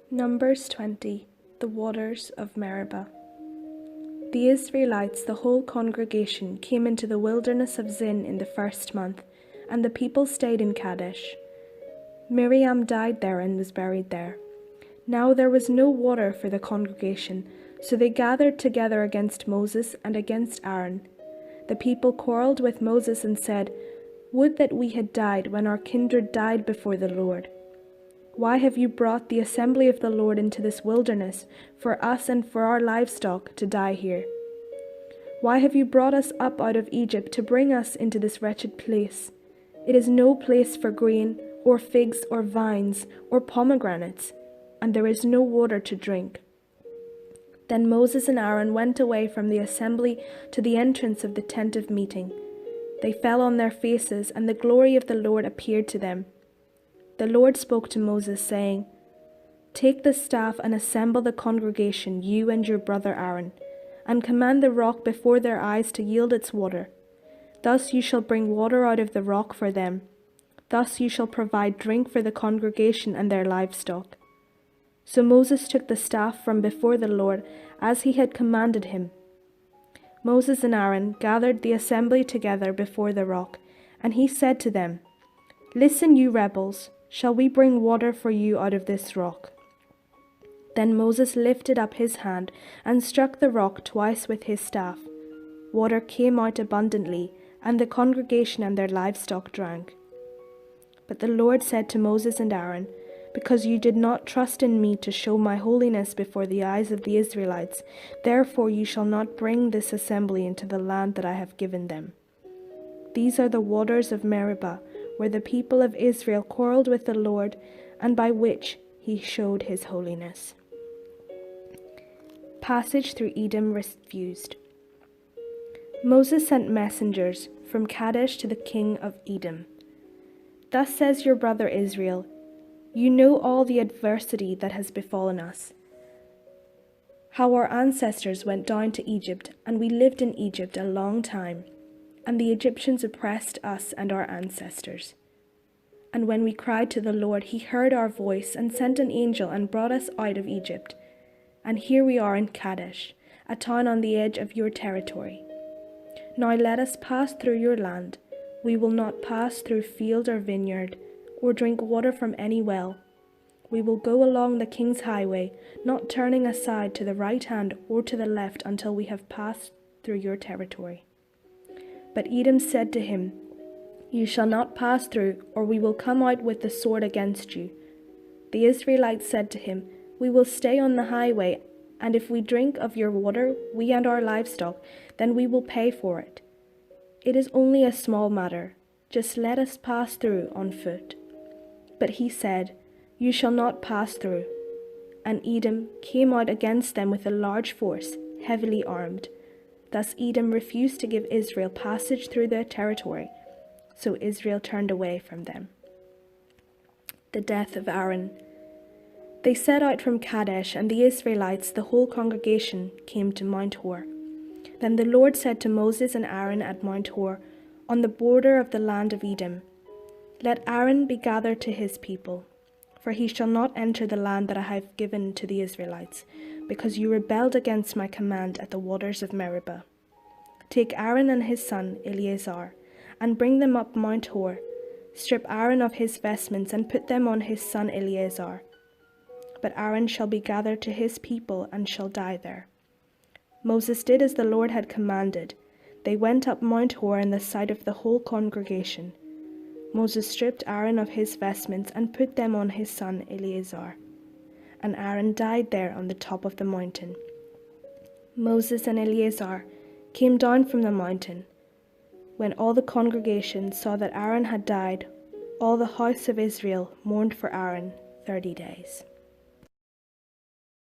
Numbers 20. The waters of Meribah. The Israelites, the whole congregation, came into the wilderness of Zin in the first month, and the people stayed in Kadesh. Miriam died there and was buried there. Now there was no water for the congregation, so they gathered together against Moses and against Aaron. The people quarreled with Moses and said, "Would that we had died when our kindred died before the Lord. Why have you brought the assembly of the Lord into this wilderness, for us and for our livestock to die here? Why have you brought us up out of Egypt to bring us into this wretched place? It is no place for grain, or figs, or vines, or pomegranates, and there is no water to drink." Then Moses and Aaron went away from the assembly to the entrance of the tent of meeting. They fell on their faces, and the glory of the Lord appeared to them. The Lord spoke to Moses, saying, "Take the staff and assemble the congregation, you and your brother Aaron, and command the rock before their eyes to yield its water. Thus you shall bring water out of the rock for them. Thus you shall provide drink for the congregation and their livestock." So Moses took the staff from before the Lord, as he had commanded him. Moses and Aaron gathered the assembly together before the rock, and he said to them, "Listen, you rebels. Shall we bring water for you out of this rock?" Then Moses lifted up his hand and struck the rock twice with his staff. Water came out abundantly, and the congregation and their livestock drank. But the Lord said to Moses and Aaron, "Because you did not trust in me to show my holiness before the eyes of the Israelites, therefore you shall not bring this assembly into the land that I have given them." These are the waters of Meribah, where the people of Israel quarreled with the Lord, and by which he showed his holiness. Passage through Edom refused. Moses sent messengers from Kadesh to the king of Edom. "Thus says your brother Israel, you know all the adversity that has befallen us, how our ancestors went down to Egypt, and we lived in Egypt a long time. And the Egyptians oppressed us and our ancestors. And when we cried to the Lord, he heard our voice and sent an angel and brought us out of Egypt. And here we are in Kadesh, a town on the edge of your territory. Now let us pass through your land. We will not pass through field or vineyard, or drink water from any well. We will go along the king's highway, not turning aside to the right hand or to the left until we have passed through your territory." But Edom said to him, "You shall not pass through, or we will come out with the sword against you." The Israelites said to him, "We will stay on the highway, and if we drink of your water, we and our livestock, then we will pay for it. It is only a small matter. Just let us pass through on foot." But he said, "You shall not pass through." And Edom came out against them with a large force, heavily armed. Thus Edom refused to give Israel passage through their territory, so Israel turned away from them. The death of Aaron. They set out from Kadesh, and the Israelites, the whole congregation, came to Mount Hor. Then the Lord said to Moses and Aaron at Mount Hor, on the border of the land of Edom, "Let Aaron be gathered to his people, for he shall not enter the land that I have given to the Israelites, because you rebelled against my command at the waters of Meribah. Take Aaron and his son Eleazar, and bring them up Mount Hor. Strip Aaron of his vestments, and put them on his son Eleazar. But Aaron shall be gathered to his people, and shall die there." Moses did as the Lord had commanded. They went up Mount Hor in the sight of the whole congregation. Moses stripped Aaron of his vestments, and put them on his son Eleazar. And Aaron died there on the top of the mountain. Moses and Eleazar came down from the mountain. When all the congregation saw that Aaron had died, all the house of Israel mourned for Aaron 30 days.